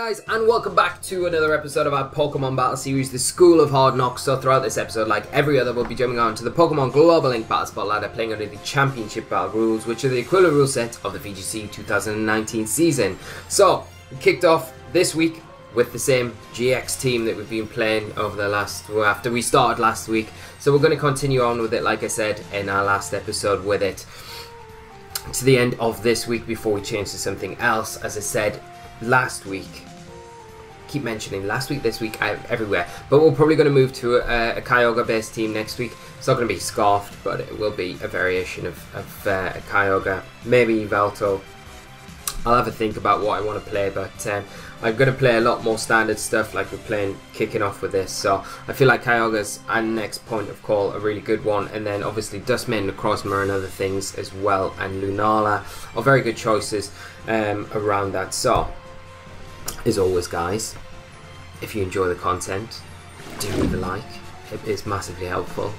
guys, and welcome back to another episode of our Pokemon Battle Series, the School of Hard Knocks. So throughout this episode, like every other, we'll be jumping on to the Pokemon Global Link Battle Spot ladder, playing under the Championship Battle rules, which are the equivalent rule set of the VGC 2019 season. So, we kicked off this week with the same GX team that we've been playing over the last, after we started last week. So we're going to continue on with it, like I said, in our last episode with it, to the end of this week before we change to something else. As I said last week, keep mentioning last week, this week, everywhere, but we're probably going to move to a Kyogre based team next week. It's not going to be Scarfed, but it will be a variation of a Kyogre, maybe Velto. I'll have a think about what I want to play, but I'm going to play a lot more standard stuff like we're kicking off with this. So I feel like Kyogre's and next point of call a really good one, and then obviously Duskmane, Necrozma and other things as well, and Lunala are very good choices around that. So as always, guys, if you enjoy the content, do leave a like. It is massively helpful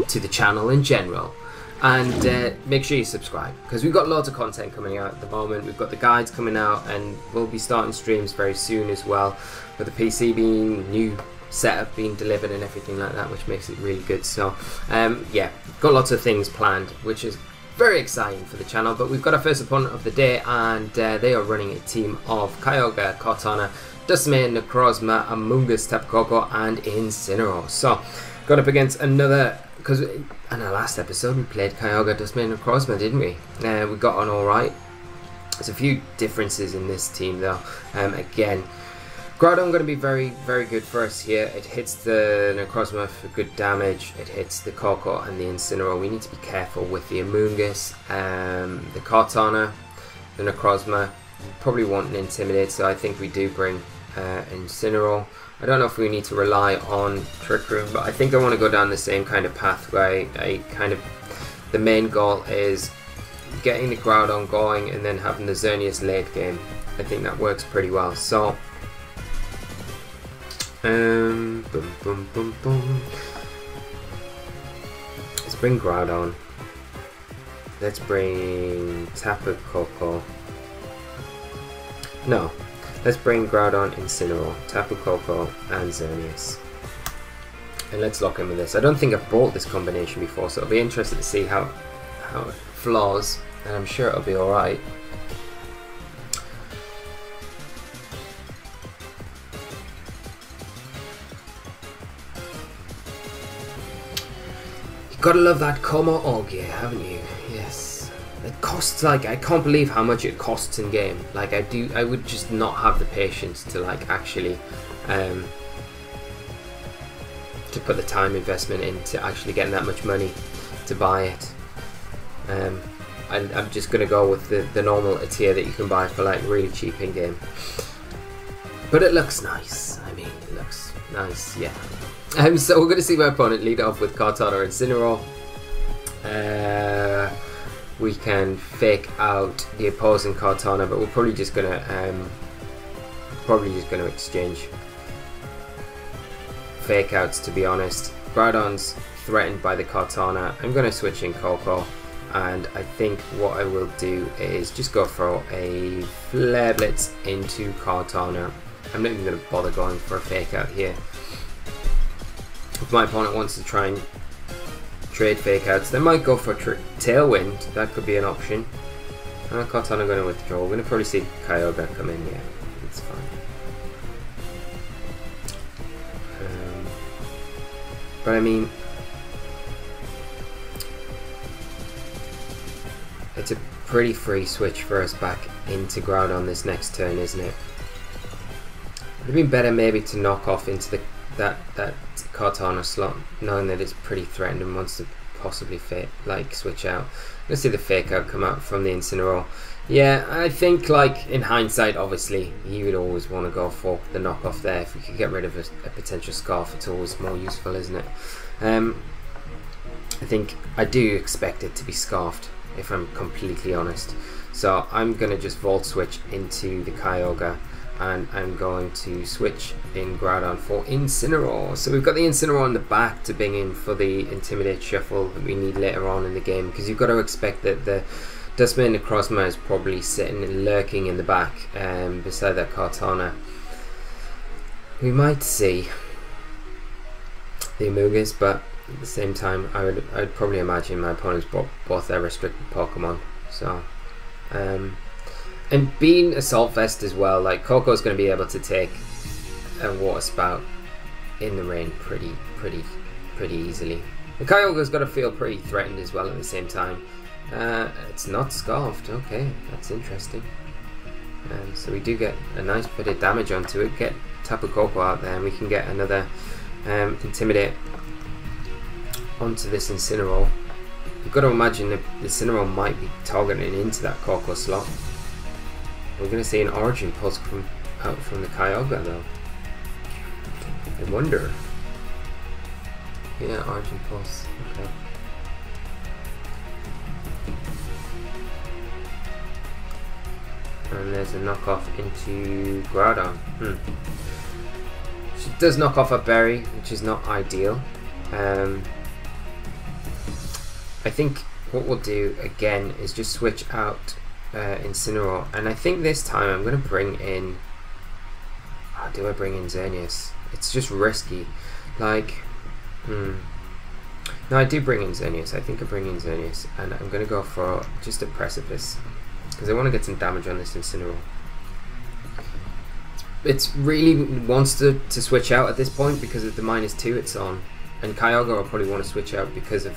to the channel in general. And make sure you subscribe, because we've got loads of content coming out at the moment. We've got the guides coming out, and we'll be starting streams very soon as well, with the PC being new setup being delivered and everything like that, which makes it really good. So yeah, got lots of things planned, which is very exciting for the channel. But we've got our first opponent of the day, and they are running a team of Kyogre, Kartana, Duskmane, Necrozma, Amoonguss, Tapu Koko and Incineroar. So got up against another, because in our last episode we played Kyogre, Duskmane and Necrozma, didn't we? We got on alright. There's a few differences in this team though. Again, Groudon going to be very, very good for us here. It hits the Necrozma for good damage. It hits the Koko and the Incineroar. We need to be careful with the Amoonguss, the Kartana, the Necrozma. Probably want an Intimidate, so I think we do bring Incineroar. I don't know if we need to rely on Trick Room, but I think I want to go down the same kind of path where the main goal is getting the Groudon going and then having the Xerneas late game. I think that works pretty well. So boom, boom, boom, boom. Let's bring Groudon. Let's bring Tapu Koko. No, let's bring Groudon, Incineroar, Tapu Koko and Xerneas. And let's lock in with this. I don't think I've brought this combination before, so it'll be interesting to see how it flows, and I'm sure it'll be alright. You've got to love that Como Augie, haven't you? Yes. It costs, like, I can't believe how much it costs in game. Like, I would just not have the patience to, like, actually to put the time investment into actually getting that much money to buy it. I'm just gonna go with the normal tier that you can buy for, like, really cheap in game. But it looks nice. I mean, it looks nice, yeah. So we're gonna see my opponent lead off with Kartana and Incineroar. We can fake out the opposing Kartana, but we're probably just gonna exchange fake outs, to be honest. Groudon's threatened by the Kartana. I'm gonna switch in Koko, and I think what I will do is just go for a Flare Blitz into Kartana. I'm not even gonna bother going for a fake out here. If my opponent wants to try and trade fake outs, they might go for Tailwind. That could be an option. Kartana going to withdraw. We're going to probably see Kyogre come in. Yeah, it's fine. But I mean, it's a pretty free switch for us back into Groudon this next turn, isn't it? Would have been better maybe to knock off into that Kartana slot, knowing that it's pretty threatened and wants to possibly switch out. Let's see the fake out come out from the Incineroar. Yeah, I think, like, in hindsight, obviously you would always want to go for the knockoff there. If we could get rid of a potential Scarf, it's always more useful, isn't it? I think I do expect it to be Scarfed, if I'm completely honest. So I'm gonna just Volt Switch into the Kyogre, and I'm going to switch in Groudon for Incineroar. So we've got the Incineroar on the back to bring in for the Intimidate shuffle that we need later on in the game, because you've got to expect that the Duskmane Necrozma is probably sitting and lurking in the back beside that Kartana. We might see the Amoonguss, but at the same time, I'd probably imagine my opponents both their restricted Pokemon. So, and being Assault Vest as well, like Coco's going to be able to take a Water Spout in the rain pretty easily. The Kyogre's got to feel pretty threatened as well at the same time. It's not Scarfed. Okay, that's interesting. So we do get a nice bit of damage onto it. Get Tapu Koko out there, and we can get another Intimidate onto this Incineroar. You've got to imagine that the Incineroar might be targeting into that Koko slot. We're going to see an Origin Pulse out from the Kyogre though. I wonder. Yeah, Origin Pulse. Okay. And there's a knockoff into Groudon. She does knock off a berry, which is not ideal. I think what we'll do again is just switch out Incineroar, and I think this time I'm going to bring in. Oh, do I bring in Xerneas? It's just risky. Like, no, I do bring in Xerneas. I think I bring in Xerneas, and I'm going to go for just a Precipice because I want to get some damage on this Incineroar. It's really wants to switch out at this point because of the -2 it's on, and Kyogre will probably want to switch out because of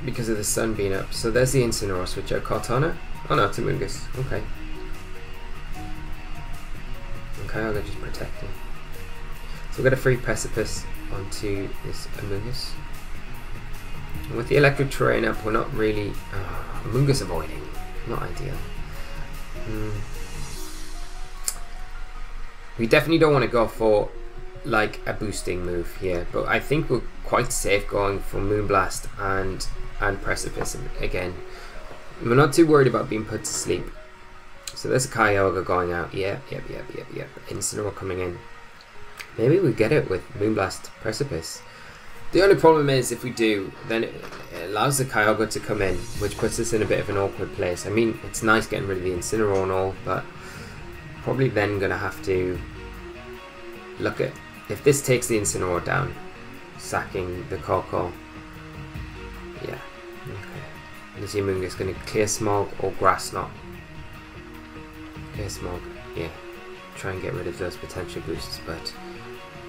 the sun being up. So there's the Incineroar switch out. Cortana? Oh no, it's Amoonguss. Okay. And Kyogre just protecting. So we've got a free Precipice onto this Amoonguss. And with the electric terrain up, we're not really... Amoonguss avoiding. Not ideal. We definitely don't want to go for like a boosting move here, but I think we're quite safe going for Moonblast and Precipice again. We're not too worried about being put to sleep. So there's a Kyogre going out. Yep. Incineroar coming in. Maybe we get it with Moonblast Precipice. The only problem is if we do, then it allows the Kyogre to come in, which puts us in a bit of an awkward place. I mean, it's nice getting rid of the Incineroar and all, but probably then going to have to look at, if this takes the Incineroar down, sacking the Koko. Yeah, okay. Is the Amoonguss going to clear Smog or Grass Knot? Clear Smog, yeah. Try and get rid of those potential boosts, but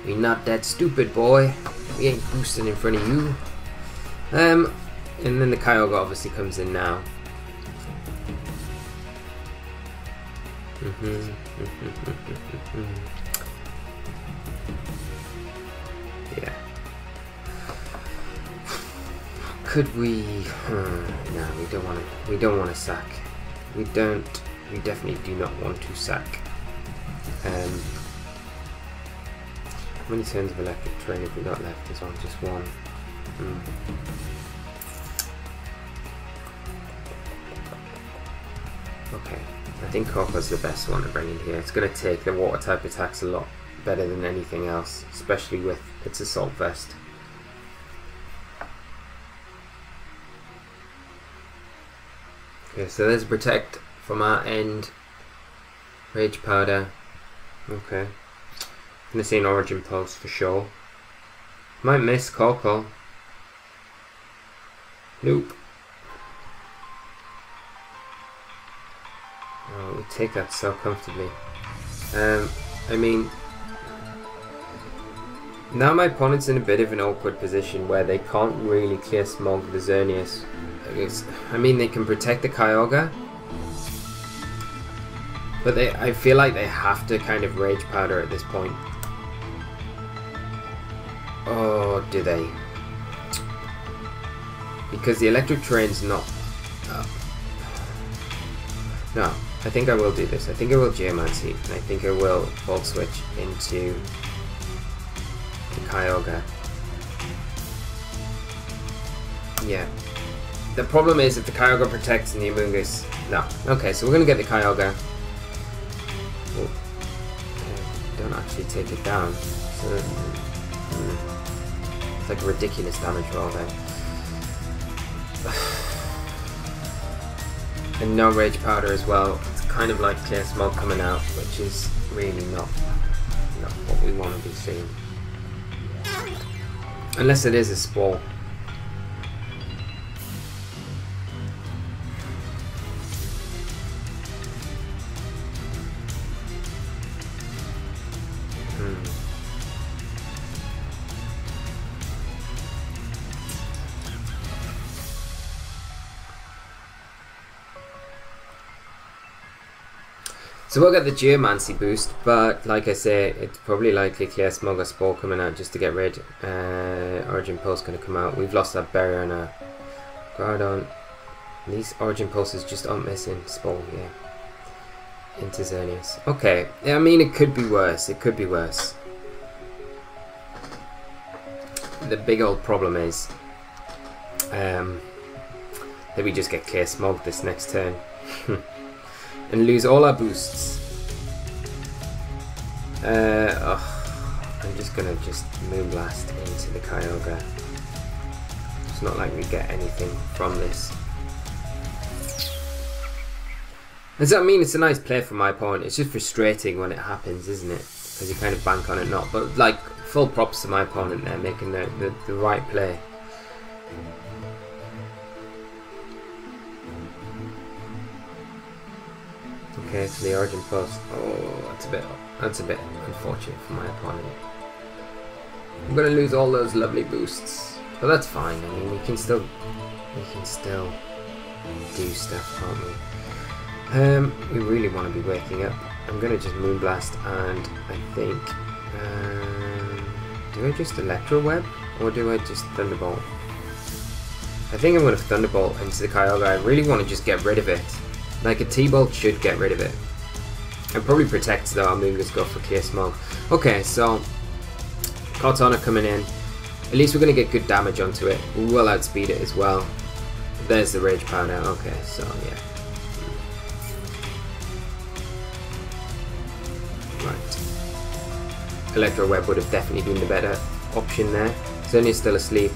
we not that stupid, boy. We ain't boosting in front of you. And then the Kyogre obviously comes in now. Yeah. Could we? No, we don't want to. We don't want to sack. We don't. We definitely do not want to sack. How many turns of electric terrain have we got left? As well, just one. Okay. I think Coco's the best one to bring in here. It's going to take the water type attacks a lot better than anything else, especially with its Assault Vest. Okay, so there's Protect from our end. Rage Powder. Okay. I'm going to see an Origin Pulse for sure. Might miss Coco. Nope. Oh, we take that so comfortably. I mean, now my opponent's in a bit of an awkward position where they can't really clear Smog the Xerneas. I mean, they can protect the Kyogre, but I feel like they have to kind of Rage Powder at this point. Oh, do they? Because the electric terrain's not up. No, I think I will do this. I think I will Geomancy, and I think I will Volt Switch into the Kyogre. Yeah. The problem is if the Kyogre protects and the Amoonguss... No. Okay, so we're going to get the Kyogre. Oh. Don't actually take it down. So, it's like a ridiculous damage roll there. And no Rage Powder as well. It's kind of like Clear Smog coming out, which is really not not what we want to be seeing. Unless it is a spore. So we'll get the Geomancy boost, but like I say, it's probably likely Clear Smog or Spore coming out just to get rid. Origin Pulse going to come out. We've lost that barrier on our Groudon. These Origin Pulses just aren't missing. Spore, yeah. Into Xerneas. Okay, I mean it could be worse. It could be worse. The big old problem is that we just get Clear Smog this next turn. And lose all our boosts. I'm just gonna Moonblast into the Kyogre. It's not like we get anything from this. Does that mean it's a nice play from my opponent? It's just frustrating when it happens, isn't it? Because you kind of bank on it not. But like, full props to my opponent there, making the right play. Okay, so the Origin Pulse. Oh, that's a bit unfortunate for my opponent. I'm gonna lose all those lovely boosts, but that's fine. I mean, we can still do stuff, can't we? We really want to be waking up. I'm gonna just Moonblast, and I think, do I just Electro Web or do I just Thunderbolt? I think I'm gonna Thunderbolt into the Kyogre. I really want to just get rid of it. Like a T-Bolt should get rid of it. And probably protects though. I'm going to go for Clear Smog. Okay, so Kartana coming in. At least we're going to get good damage onto it. We will outspeed it as well. There's the Rage Powder. Okay, so yeah. Right. Electro Web would have definitely been the better option there. Xerneas still asleep.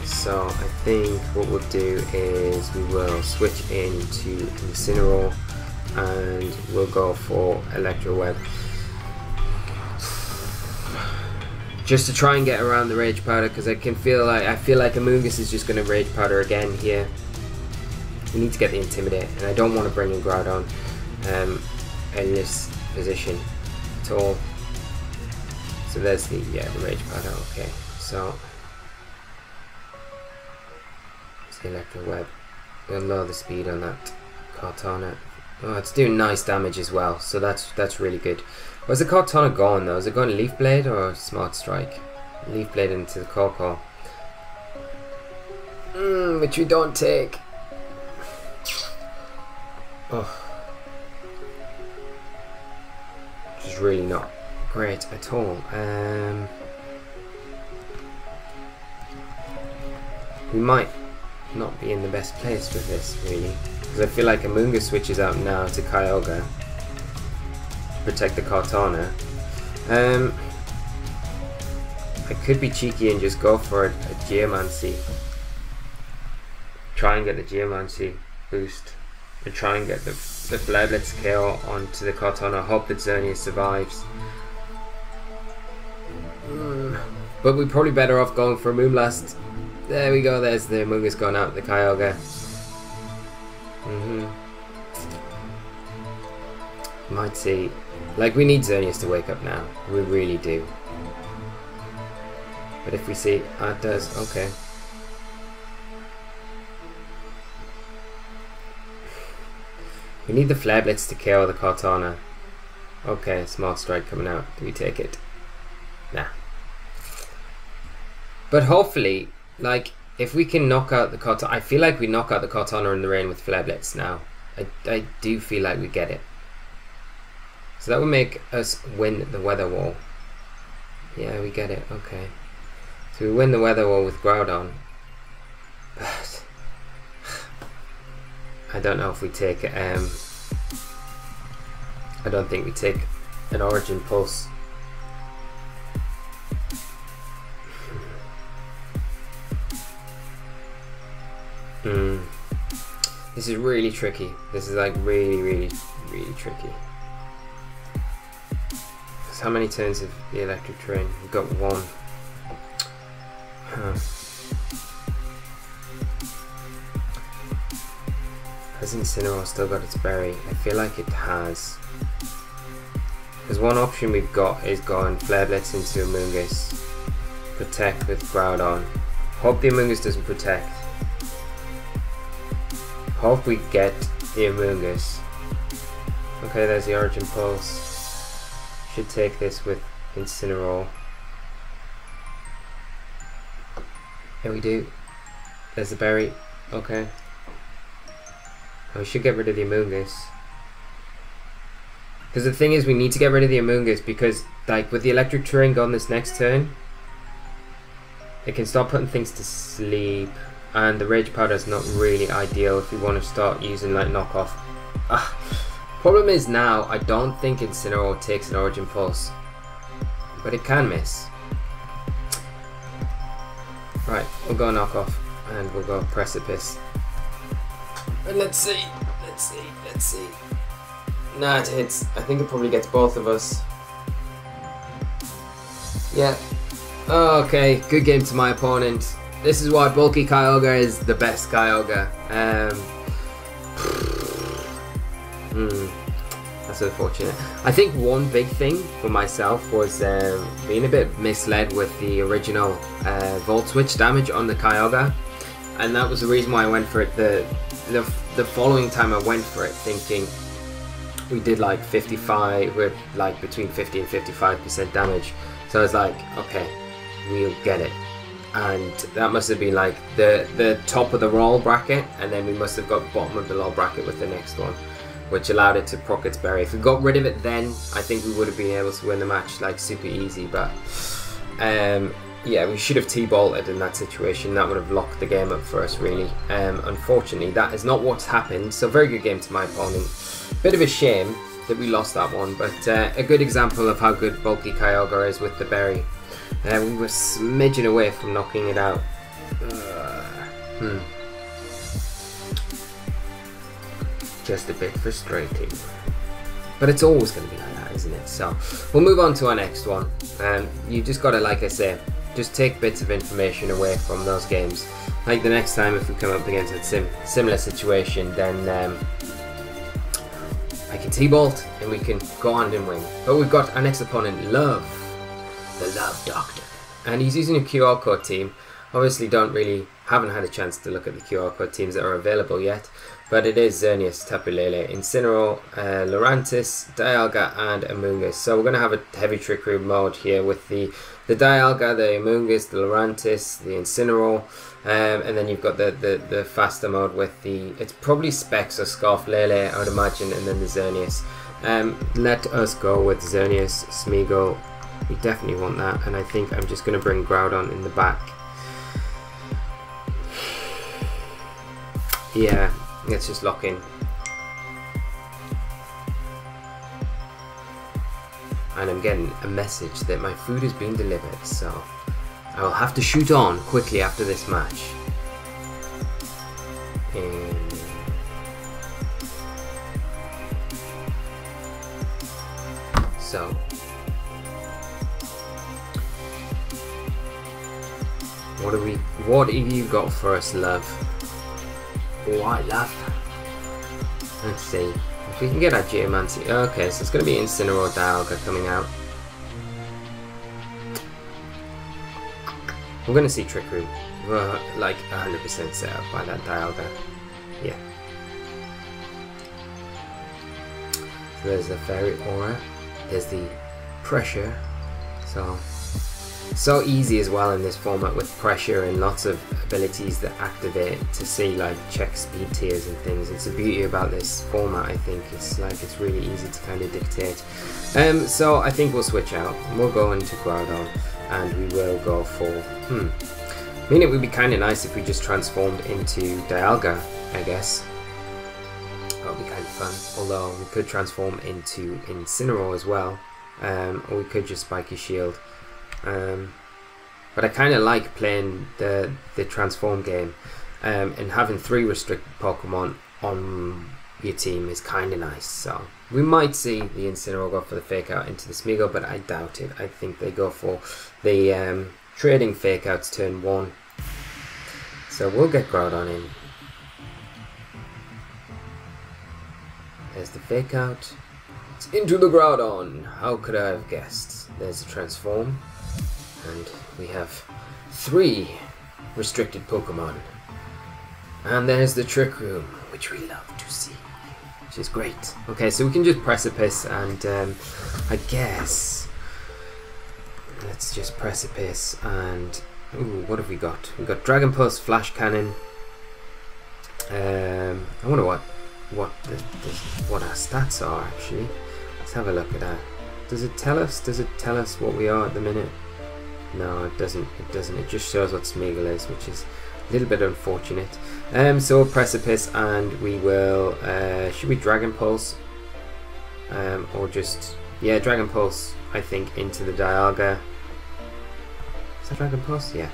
So I think what we'll do is we will switch into Incineroar and we'll go for Electro Web. Just to try and get around the Rage Powder, because I feel like Amoonguss is just going to Rage Powder again here. We need to get the Intimidate, and I don't want to bring in Groudon in this position at all. So there's the Rage Powder. Okay, so the Electro Web. We'll lower the speed on that Kartana. Oh, it's doing nice damage as well, so that's really good. Where's the Kartana going though? Is it going to Leaf Blade or Smart Strike? Leaf Blade into the Corko. Which we don't take. Oh. Which is really not great at all. We might not be in the best place with this really, because I feel like Amoonguss switches out now to Kyogre to protect the Kartana. I could be cheeky and just go for a Geomancy, try and get the Geomancy boost and try and get the Flare-Blitz KO onto the Kartana, hope that Xerneas survives. But we're probably better off going for a Moonblast. There we go, there's the Amoonguss going out the Kyogre. Might see. Like, we need Xerneas to wake up now. We really do. But if we see, it does, okay. We need the Flare Blitz to KO the Kartana. Okay, Smart Strike coming out. Do we take it? Nah. But hopefully, like, if we can knock out the Kartana, I feel like we knock out the Kartana in the rain with Flare Blitz now. I do feel like we get it. So that would make us win the Weather Wall. Yeah, we get it, okay. So we win the Weather Wall with Groudon. But I don't know if we take I don't think we take an Origin Pulse. This is really tricky. This is like really tricky. how many turns of the electric terrain? We've got one. Has Incineroar still got its berry? I feel like it has. Because one option we've got is going Flare Blitz into Amoonguss. Protect with Groudon. Hope the Amoonguss doesn't protect. Hope we get the Amoonguss. Okay, there's the Origin Pulse. Should take this with Incineroar. Yeah, we do. There's the berry. Okay. Oh, we should get rid of the Amoonguss. Because the thing is, we need to get rid of the Amoonguss because, like, with the electric terrain gone this next turn, it can start putting things to sleep, and the Rage Powder is not really ideal if we want to start using, like, knockoff. Problem is now, I don't think Incineroar takes an Origin Pulse, but it can miss. Right, we'll go knockoff, and we'll go Precipice. And let's see. Nah, it hits. I think it probably gets both of us. Yeah. Okay, good game to my opponent. This is why Bulky Kyogre is the best Kyogre. That's unfortunate. I think one big thing for myself was being a bit misled with the original Volt Switch damage on the Kyogre. And that was the reason why I went for it. The following time I went for it thinking we did like 55, with like between 50 and 55% damage. So I was like, okay, we'll get it. And that must have been like the top of the roll bracket, and then we must have got bottom of the roll bracket with the next one, which allowed it to proc its berry. If we got rid of it then, I think we would have been able to win the match like super easy, but yeah, we should have T-bolted in that situation. That would have locked the game up for us, really. Unfortunately, that is not what's happened. So very good game to my opponent. Bit of a shame that we lost that one, but a good example of how good Bulky Kyogre is with the berry. We were smidgen away from knocking it out. Just a bit frustrating. But it's always going to be like that, isn't it? So we'll move on to our next one. You just got to, like I say, just take bits of information away from those games. Like the next time if we come up against a similar situation, then I can T-bolt and we can go on and win. But we've got our next opponent, Love, the Love Doctor. And he's using a QR code team. Obviously haven't had a chance to look at the QR code teams that are available yet. But it is Xerneas, Tapu Lele, Incineroar, Lurantis, Dialga and Amoonguss. So we're going to have a heavy Trick Room mode here with the Dialga, the Amoonguss, the Lurantis, the Incineroar. And then you've got the faster mode with it's probably Specs or Scarf Lele, I would imagine, and then the Xerneas. Let us go with Xerneas, Smeargle. We definitely want that, and I think I'm just going to bring Groudon in the back. Yeah, let's just lock in. And I'm getting a message that my food is being delivered, so I will have to shoot on quickly after this match. And so what have you got for us, Love? What, Love? Let's see if we can get our Geomancy. Okay, so it's going to be Incineroar, Dialga coming out. We're going to see Trick Room. We're like 100% set up by that Dialga. Yeah. So there's the Fairy Aura. There's the Pressure. So easy as well in this format with Pressure and lots of abilities that activate to see, like, check speed tiers and things. It's the beauty about this format, I think. It's like it's really easy to kind of dictate. So I think we'll switch out. We'll go into Groudon and we will go for I mean, it would be kind of nice if we just transformed into Dialga, I guess. That would be kind of fun. Although we could transform into Incineroar as well, or we could just Spike his shield. But I kind of like playing the transform game and having 3 restricted Pokemon on your team is kind of nice. So we might see the Incineroar go for the fake out into the Smeargle, but I doubt it. I think they go for the trading fake outs turn 1. So we'll get Groudon in. There's the fake out. It's into the Groudon. How could I have guessed? There's the transform. And we have 3 restricted Pokemon. And there's the Trick Room, which we love to see, which is great. Okay, so we can just Precipice, and I guess let's just Precipice, and ooh, what have we got? We've got Dragon Pulse, Flash Cannon. I wonder what our stats are actually. Let's have a look at that. Does it tell us? Does it tell us what we are at the minute? No, it doesn't. It doesn't. It just shows what Smeargle is, which is a little bit unfortunate. So we'll Precipice, and we will. Should we Dragon Pulse? Or just Dragon Pulse. I think into the Dialga. Is that Dragon Pulse? Yeah.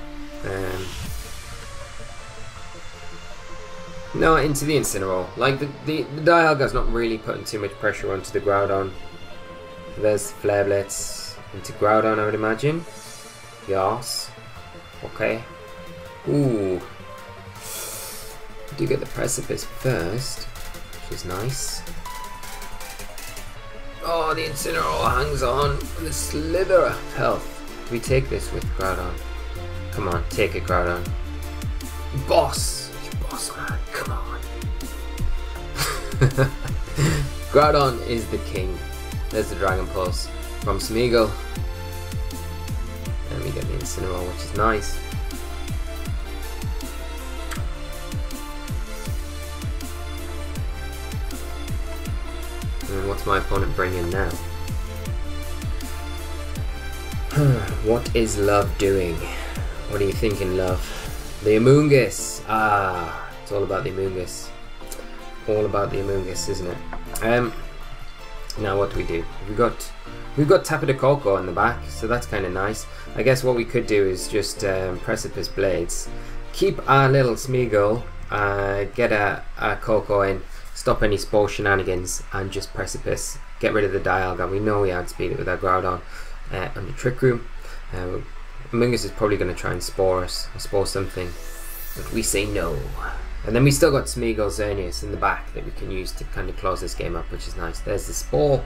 No, into the Incineroar. Like the Dialga's not really putting too much pressure onto the Groudon. There's Flare Blitz into Groudon, I would imagine. Yes. Okay. Ooh. We do get the Precipice first, which is nice. Oh, the Incineroar hangs on with a slither of health. We take this with Groudon. Come on, take it, Groudon. Boss! Boss man, come on. Groudon is the king. There's the Dragon Pulse from Smeargle. And we get the Incineroar, which is nice. And what's my opponent bringing now? What is Love doing? What are you thinking, Love? The Amoonguss. Ah, it's all about the Amoonguss. All about the Amoonguss, isn't it? Now what do? We've got Tapu Koko in the back, so that's kind of nice. I guess what we could do is just Precipice Blades, keep our little Smeargle, get a Koko in, stop any Spore shenanigans, and just Precipice. Get rid of the Dialga. We know we outspeed it with our Groudon on the Trick Room. Amoonguss is probably going to try and Spore us, or Spore something, but we say no. And then we still got Smeargle, Xerneas in the back that we can use to kind of close this game up, which is nice. There's the Spore.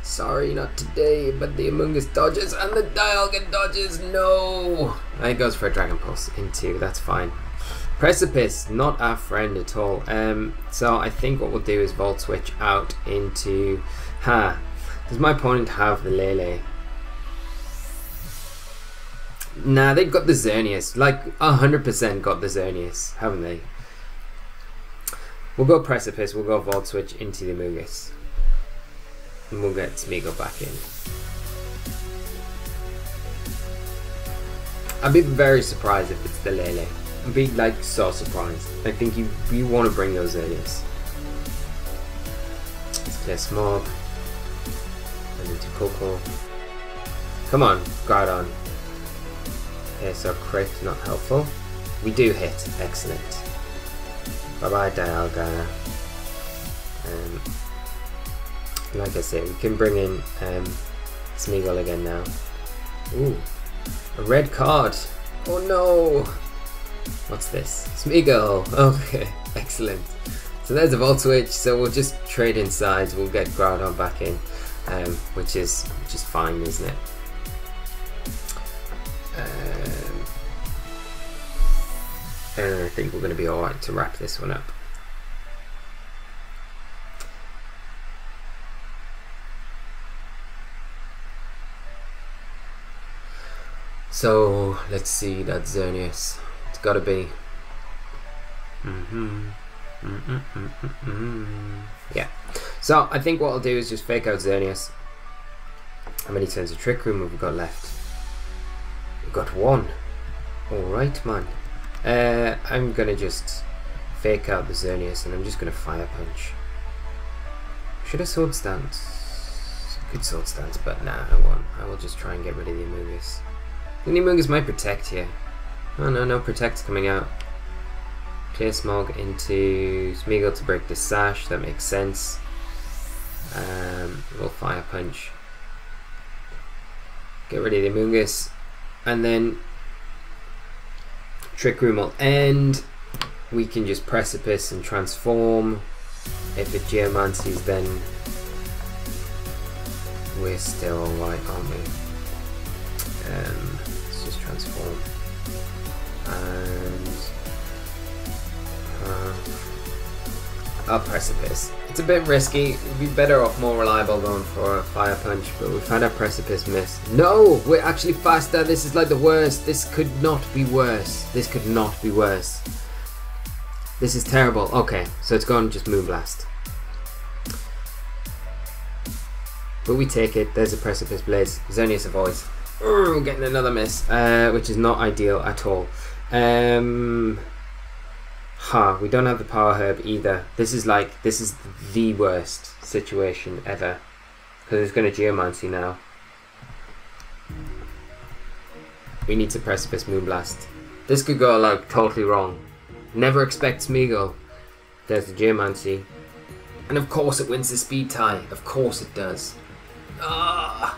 Sorry, not today, but the Amoonguss dodges and the Dialga dodges. No! And it goes for a Dragon Pulse into, that's fine. Precipice, not our friend at all. So I think what we'll do is Volt Switch out into... Does my opponent have the Lele? Nah, they've got the Xerneas. Like, 100% got the Xerneas, haven't they? We'll go Precipice, we'll go Volt Switch into the Amoonguss. And we'll get Smeargle back in. I'd be very surprised if it's the Lele. I'd be like so surprised. I think you want to bring those Xerneas. Let's clear Smog. And into Koko. Come on, Groudon. Okay, so crit, not helpful. We do hit, excellent. Bye bye Dialga. Like I said, we can bring in Smeargle again now. Ooh, a red card. Oh no! What's this? Smeargle. Okay, excellent. So there's a Volt Switch. So we'll just trade in sides. We'll get Groudon back in, which is fine, isn't it? And I think we're going to be alright to wrap this one up. So let's see that Xerneas. It's got to be. Yeah. So I think what I'll do is just fake out Xerneas. How many turns of Trick Room have we got left? We've got 1. Alright, man. I'm gonna just fake out the Xerneas and I'm just gonna Fire Punch. Should I Sword Stance? Good Sword Stance, but nah, I won't. I will just try and get rid of the Amoonguss. The Amoonguss might protect here. Oh no, no Protect's coming out. Clear Smog into Smeargle to break the sash, that makes sense. We'll Fire Punch. Get rid of the Amoonguss. And then Trick Room will end. We can just Precipice and transform. If it Geomancies, then we're still alright, aren't we? Let's just transform. And I'll Precipice. It's a bit risky. We'd be better off more reliable going for a Fire Punch, but we've had our Precipice miss. No! We're actually faster. This is like the worst. This could not be worse. This could not be worse. This is terrible. Okay, so it's gone just Moonblast. But we take it. There's a Precipice Blaze. Xerneas avoids. Getting another miss, which is not ideal at all. We don't have the Power Herb either. This is the worst situation ever. Because it's going to Geomancy now. We need to Precipice Moonblast. This could go like totally wrong. Never expect Smeargle. There's the Geomancy. And of course it wins the speed tie. Of course it does. Ah.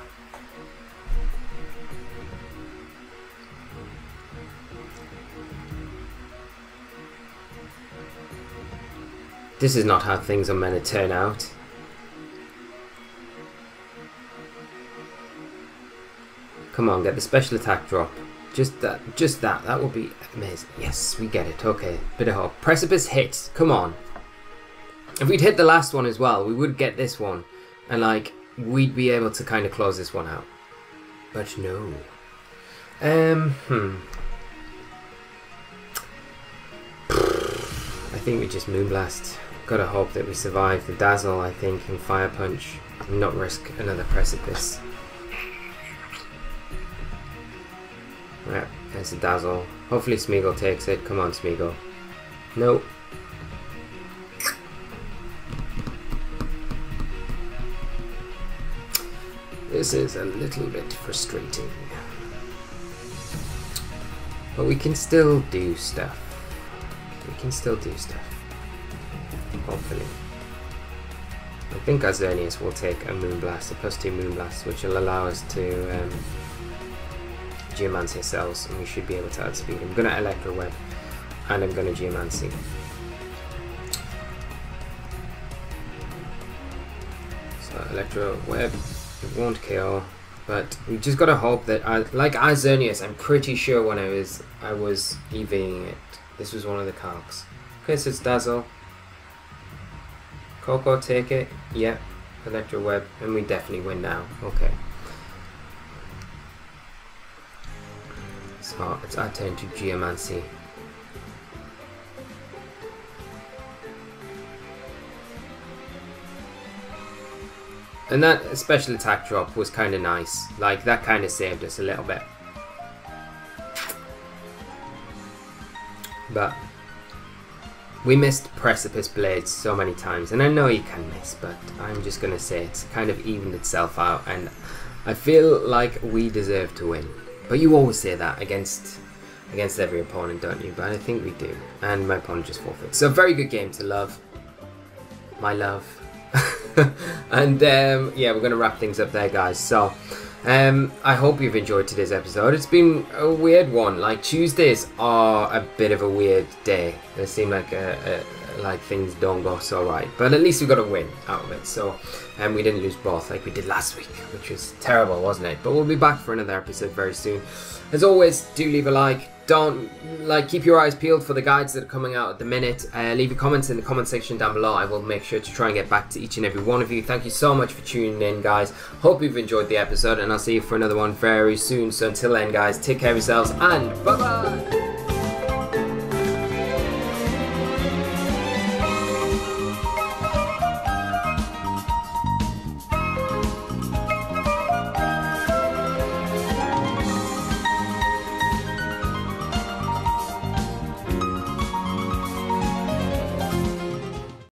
This is not how things are meant to turn out. Come on, get the special attack drop. Just that. That would be amazing. Yes, we get it. Okay, bit of hope. Precipice hit. Come on. If we'd hit the last one as well, we would get this one. And like, we'd be able to kind of close this one out. But no. I think we just Moonblast. Gotta hope that we survive the Dazzle, I think, and Fire Punch. And not risk another Precipice. Yeah, there's the Dazzle. Hopefully Smeargle takes it. Come on, Smeargle. Nope. This is a little bit frustrating. But we can still do stuff. We can still do stuff. Hopefully. I think our Xerneas will take a Moonblast, a +2 Moonblast, which will allow us to Geomancy ourselves, and we should be able to outspeed. I'm going to Electro Web, and I'm going to Geomancy. So Electro Web, it won't kill, but we just got to hope that, like our Xerneas, I'm pretty sure when I was EVing it, this was one of the calcs. Okay, so it's Dazzle. Coco, take it. Yep. Electro Web, and we definitely win now. Okay. So it's our turn to Geomancy. And that special attack drop was kind of nice. Like, that kind of saved us a little bit. But we missed Precipice Blades so many times, and I know you can miss, but I'm just gonna say it's kind of evened itself out, and I feel like we deserve to win. But you always say that against every opponent, don't you? But I think we do, and my opponent just forfeits. So very good game to love, my love. And yeah, we're gonna wrap things up there, guys. So I hope you've enjoyed today's episode. It's been a weird one. Like, Tuesdays are a bit of a weird day. They seem like like things don't go so right, but at least we got a win out of it. So we didn't lose both like we did last week, which was terrible, wasn't it? But we'll be back for another episode very soon. As always, do leave a like. Don't keep your eyes peeled for the guides that are coming out at the minute. Leave your comments in the comment section down below. I will make sure to try and get back to each and every one of you. Thank you so much for tuning in, guys. Hope you've enjoyed the episode, and I'll see you for another one very soon. So until then, guys, take care of yourselves, and bye bye.